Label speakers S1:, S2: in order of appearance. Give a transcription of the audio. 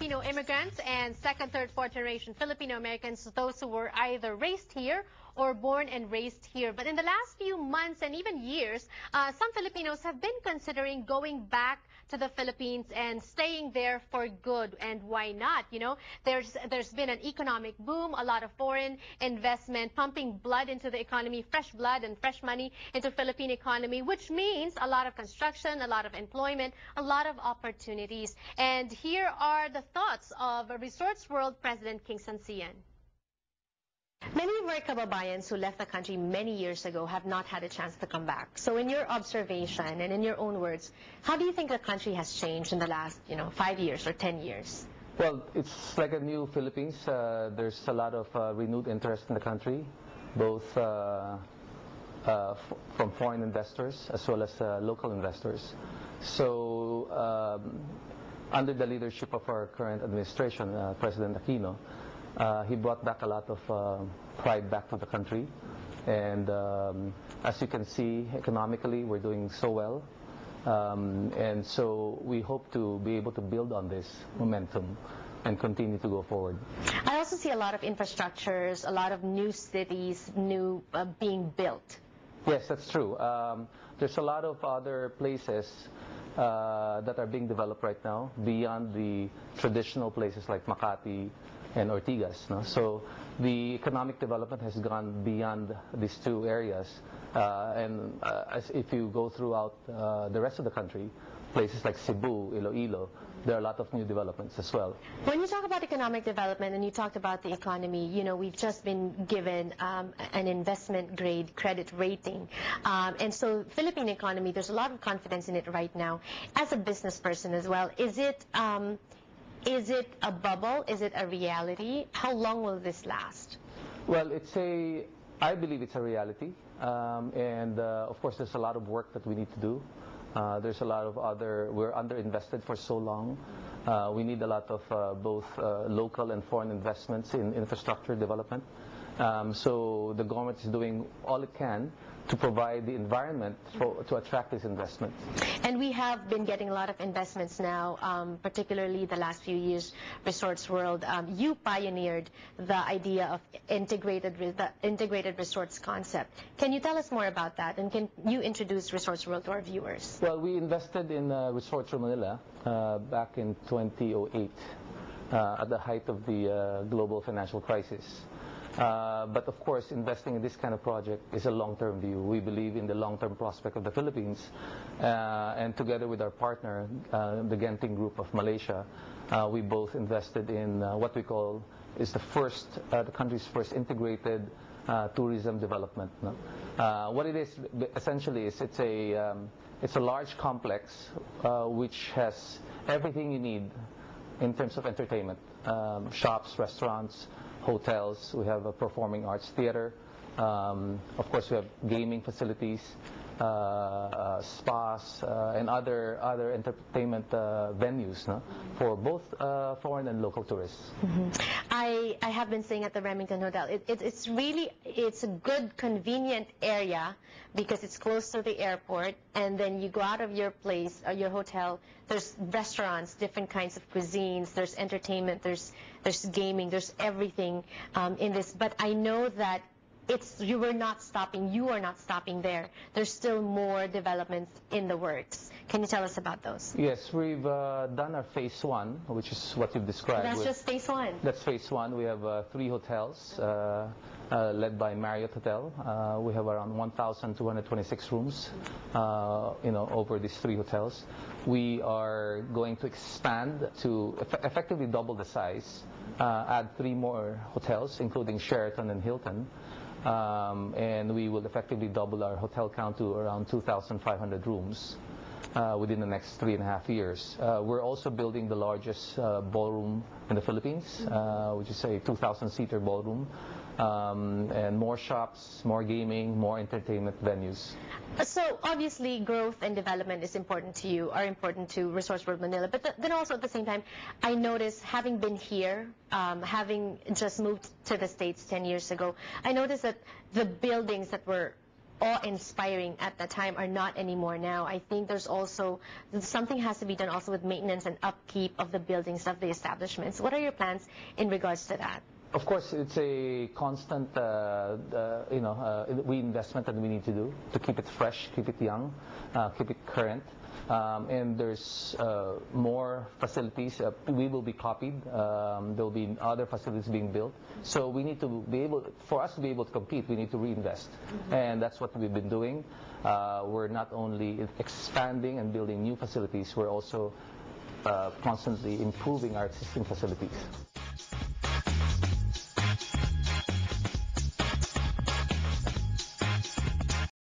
S1: Filipino immigrants and second, third, fourth generation Filipino Americans, those who were either raised here or born and raised here. But in the last few months and even years, some Filipinos have been considering going back to the Philippines and staying there for good. And why not? You know, there's been an economic boom, a lot of foreign investment pumping blood into the economy, fresh blood and fresh money into Philippine economy, which means a lot of construction, a lot of employment, a lot of opportunities. And here are the thoughts of Resorts World President King Sansian. Many of our Kababayans who left the country many years ago have not had a chance to come back. So in your observation and in your own words, how do you think the country has changed in the last, 5 years or 10 years?
S2: Well, it's like a new Philippines. There's a lot of renewed interest in the country, both from foreign investors as well as local investors. So under the leadership of our current administration, President Aquino, he brought back a lot of pride back to the country. And as you can see, economically, we're doing so well. And so we hope to be able to build on this momentum and continue to go forward.
S1: I also see a lot of infrastructures, a lot of new cities, being built.
S2: Yes, that's true. There's a lot of other places that are being developed right now beyond the traditional places like Makati and Ortigas. No? So the economic development has gone beyond these two areas. As if you go throughout the rest of the country, places like Cebu, Iloilo, there are a lot of new developments as well.
S1: When you talk about economic development and you talked about the economy, we've just been given an investment grade credit rating. And so Philippine economy, there's a lot of confidence in it right now. As a business person as well, is it a bubble? Is it a reality? How long will this last?
S2: Well, I believe it's a reality. Of course, there's a lot of work that we need to do. There's a lot of we're underinvested for so long. We need a lot of both local and foreign investments in infrastructure development. So the government is doing all it can to provide the environment to attract these investments.
S1: And we have been getting a lot of investments now, particularly the last few years, Resorts World. You pioneered the idea of the integrated resorts concept. Can you tell us more about that? And can you introduce Resorts World to our viewers?
S2: Well, we invested in Resorts World Manila back in 2008 at the height of the global financial crisis. But of course, investing in this kind of project is a long-term view. We believe in the long-term prospect of the Philippines, and together with our partner, the Genting Group of Malaysia, we both invested in what we call is the country's first integrated tourism development. What it is essentially is it's a large complex which has everything you need in terms of entertainment, shops, restaurants, hotels. We have a performing arts theater. Of course, we have gaming facilities, spas, and other entertainment venues for both foreign and local tourists.
S1: Mm-hmm. I have been staying at the Remington Hotel. It's a good, convenient area because it's close to the airport, and then you go out of your place or your hotel. There's restaurants, different kinds of cuisines. There's entertainment. There's gaming. There's everything in this. But I know that you are not stopping there. There's still more developments in the works. Can you tell us about those?
S2: Yes, we've done our phase 1, which is what you've described.
S1: That's just phase 1.
S2: That's phase 1. We have 3 hotels led by Marriott Hotel. We have around 1,226 rooms over these 3 hotels. We are going to expand to effectively double the size, add 3 more hotels, including Sheraton and Hilton. And we will effectively double our hotel count to around 2,500 rooms within the next 3.5 years. We're also building the largest ballroom in the Philippines, which is a 2,000-seater ballroom, and more shops, more gaming, more entertainment venues.
S1: So obviously growth and development is important to you, are important to Resorts World Manila, but then also at the same time, I noticed, having been here, having just moved to the States 10 years ago, I noticed that the buildings that were awe-inspiring at the time are not anymore now. I think there's also something has to be done also with maintenance and upkeep of the buildings of the establishments. What are your plans in regards to that?
S2: Of course, it's a constant, reinvestment that we need to do to keep it fresh, keep it young, keep it current. And there's more facilities. We will be copied. There will be other facilities being built. So we need to be able, for us to be able to compete, we need to reinvest. And that's what we've been doing. We're not only expanding and building new facilities, we're also constantly improving our existing facilities.